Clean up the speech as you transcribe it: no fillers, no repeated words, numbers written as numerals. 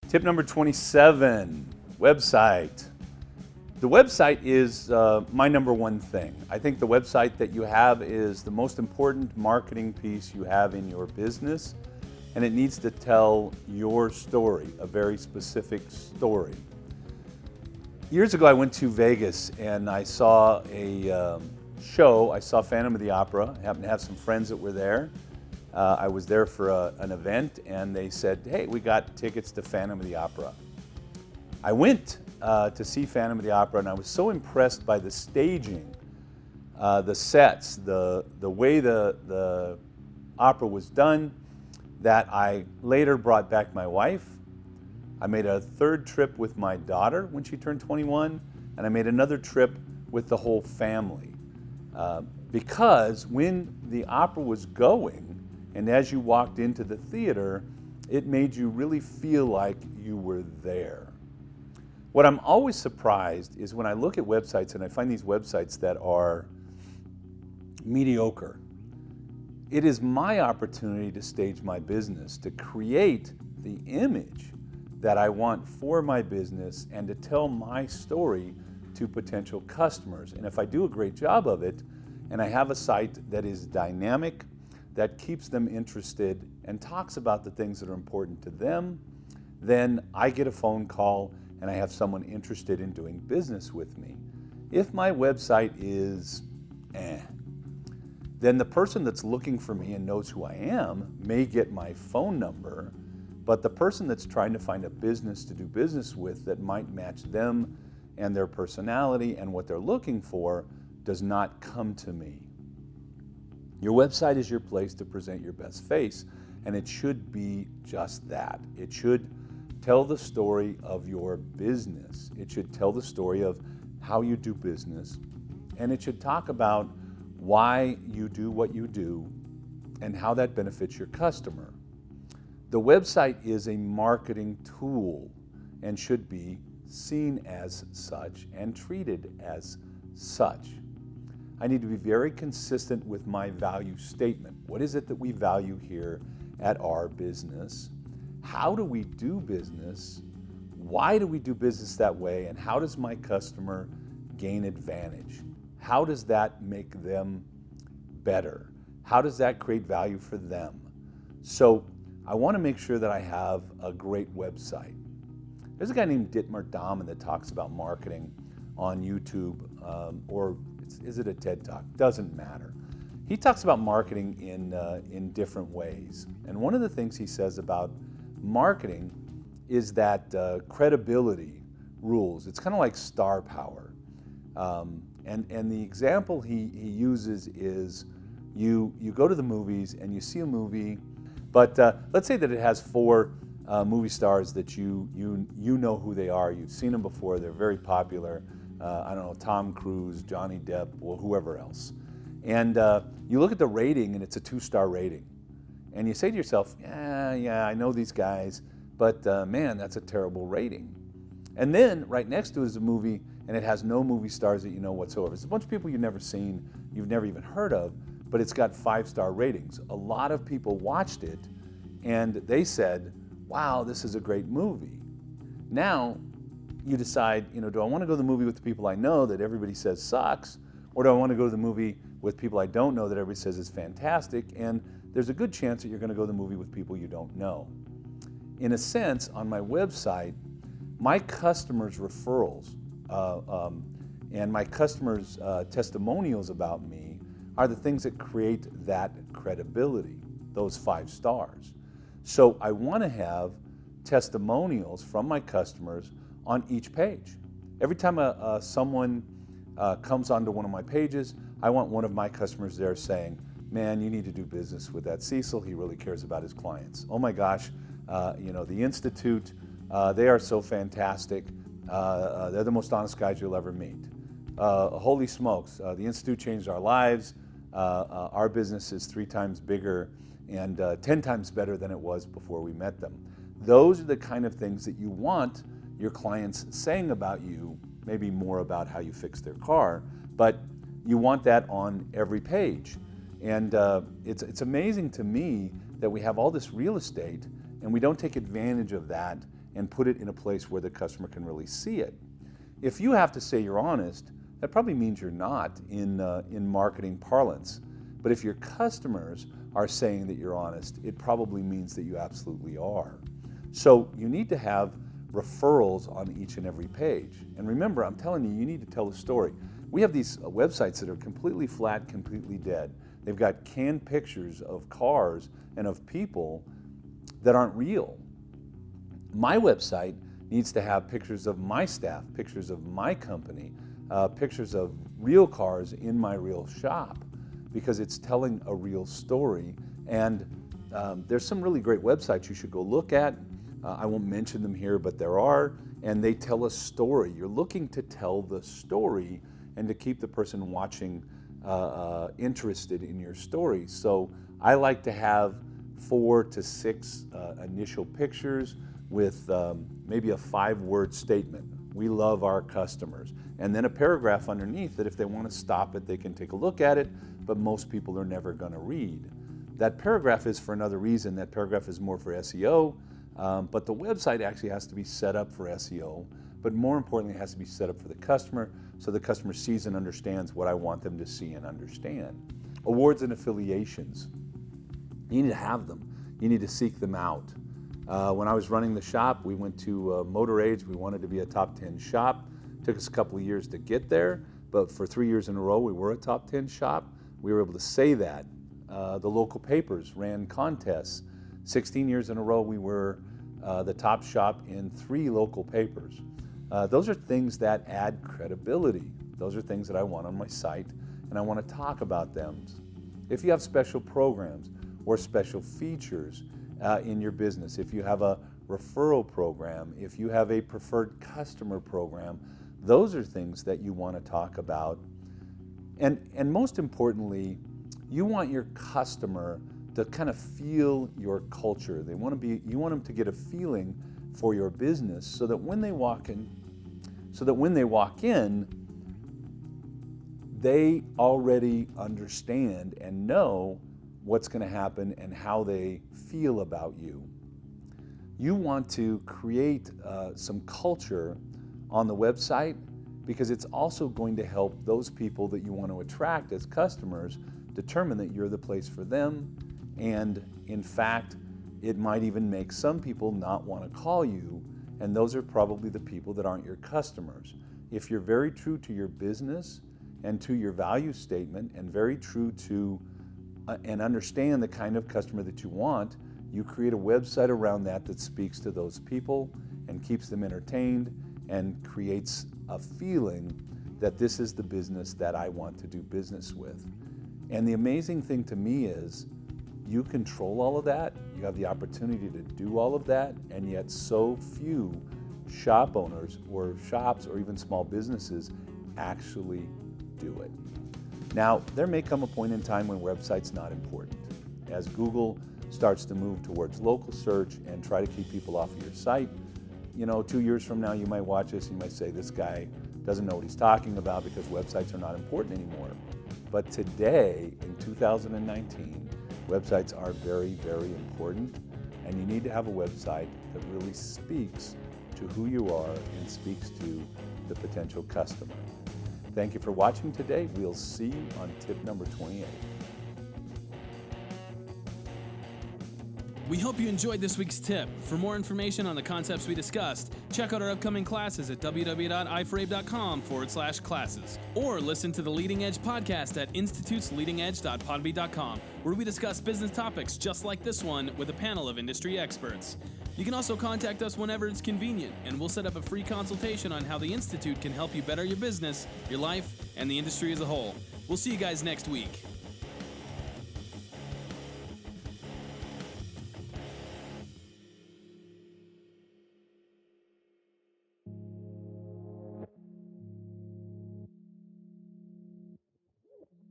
Tip number 27, website. The website is my number one thing. I think the website that you have is the most important marketing piece you have in your business, and it needs to tell your story, a very specific story. Years ago, I went to Vegas and I saw a show. I saw Phantom of the Opera. I happened to have some friends that were there. I was there for an event, and they said, hey, we got tickets to Phantom of the Opera. I went to see Phantom of the Opera, and I was so impressed by the staging, the sets, the way the opera was done, that I later brought back my wife. I made a third trip with my daughter when she turned 21, and I made another trip with the whole family. Because when the opera was going, and as you walked into the theater, it made you really feel like you were there. What I'm always surprised is when I look at websites and I find these websites that are mediocre. It is my opportunity to stage my business, to create the image that I want for my business and to tell my story to potential customers. And if I do a great job of it, and I have a site that is dynamic, that keeps them interested and talks about the things that are important to them, then I get a phone call and I have someone interested in doing business with me. If my website is then the person that's looking for me and knows who I am may get my phone number, but the person that's trying to find a business to do business with that might match them and their personality and what they're looking for does not come to me. Your website is your place to present your best face, and it should be just that. It should tell the story of your business. It should tell the story of how you do business, and it should talk about why you do what you do and how that benefits your customer. The website is a marketing tool and should be seen as such and treated as such. I need to be very consistent with my value statement. What is it that we value here at our business? How do we do business? Why do we do business that way? And how does my customer gain advantage? How does that make them better? How does that create value for them? So I want to make sure that I have a great website. There's a guy named Dietmar Dahman that talks about marketing on YouTube, or is it a TED Talk? Doesn't matter. He talks about marketing in different ways. And one of the things he says about marketing is that credibility rules. It's kind of like star power. And the example he uses is you go to the movies and you see a movie, but let's say that it has four movie stars that you know who they are. You've seen them before. They're very popular. I don't know, Tom Cruise, Johnny Depp, or whoever else. And you look at the rating and it's a 2-star rating. And you say to yourself, yeah, I know these guys, but man, that's a terrible rating. And then right next to it is a movie and it has no movie stars that you know whatsoever. It's a bunch of people you've never seen, you've never even heard of, but it's got 5-star ratings. A lot of people watched it and they said, wow, this is a great movie. Now, you decide, do I want to go to the movie with the people I know that everybody says sucks, or do I want to go to the movie with people I don't know that everybody says is fantastic? And there's a good chance that you're going to go to the movie with people you don't know. In a sense, on my website, my customers' referrals and my customers' testimonials about me are the things that create that credibility, those 5 stars. So I want to have testimonials from my customers on each page. Every time someone comes onto one of my pages, I want one of my customers there saying, man, you need to do business with that Cecil. He really cares about his clients. Oh my gosh, the Institute, they are so fantastic. They're the most honest guys you'll ever meet. Holy smokes, the Institute changed our lives. Our business is 3 times bigger and 10 times better than it was before we met them. Those are the kind of things that you want your clients saying about you, maybe more about how you fix their car, but you want that on every page. And it's amazing to me that we have all this real estate and we don't take advantage of that and put it in a place where the customer can really see it. If you have to say you're honest, that probably means you're not in marketing parlance. But if your customers are saying that you're honest, it probably means that you absolutely are. So you need to have referrals on each and every page. And remember, I'm telling you, you need to tell a story. We have these websites that are completely flat, completely dead. They've got canned pictures of cars and of people that aren't real. My website needs to have pictures of my staff, pictures of my company, pictures of real cars in my real shop, because it's telling a real story. And there's some really great websites you should go look at. I won't mention them here, but there are, and they tell a story. You're looking to tell the story and to keep the person watching interested in your story. So I like to have 4 to 6 initial pictures with maybe a 5-word statement. We love our customers. And then a paragraph underneath that if they want to stop it, they can take a look at it, but most people are never going to read. That paragraph is for another reason. That paragraph is more for SEO. But the website actually has to be set up for SEO, but more importantly, it has to be set up for the customer so the customer sees and understands what I want them to see and understand. Awards and affiliations. You need to have them. You need to seek them out. When I was running the shop, we went to Motor Age. We wanted to be a top 10 shop. It took us a couple of years to get there, but for 3 years in a row, we were a top 10 shop. We were able to say that. The local papers ran contests. 16 years in a row, we were the top shop in 3 local papers. Those are things that add credibility. Those are things that I want on my site, and I want to talk about them. If you have special programs or special features in your business, if you have a referral program, if you have a preferred customer program, those are things that you want to talk about. And most importantly, you want your customer to kind of feel your culture. You want them to get a feeling for your business so that when they walk in, they already understand and know what's going to happen and how they feel about you. You want to create some culture on the website because it's also going to help those people that you want to attract as customers determine that you're the place for them. And in fact, it might even make some people not want to call you, and those are probably the people that aren't your customers. If you're very true to your business and to your value statement and very true to and understand the kind of customer that you want, you create a website around that speaks to those people and keeps them entertained and creates a feeling that this is the business that I want to do business with. And the amazing thing to me is you control all of that, you have the opportunity to do all of that, and yet so few shop owners or shops or even small businesses actually do it. Now, there may come a point in time when website's not important. As Google starts to move towards local search and try to keep people off of your site, 2 years from now you might watch this and you might say, this guy doesn't know what he's talking about because websites are not important anymore. But today, in 2019, websites are very, very important, and you need to have a website that really speaks to who you are and speaks to the potential customer. Thank you for watching today. We'll see you on tip number 28. We hope you enjoyed this week's tip. For more information on the concepts we discussed, check out our upcoming classes at www.iforAbe.com/classes, or listen to the Leading Edge podcast at institutesleadingedge.podbean.com, where we discuss business topics just like this one with a panel of industry experts. You can also contact us whenever it's convenient, and we'll set up a free consultation on how the Institute can help you better your business, your life, and the industry as a whole. We'll see you guys next week.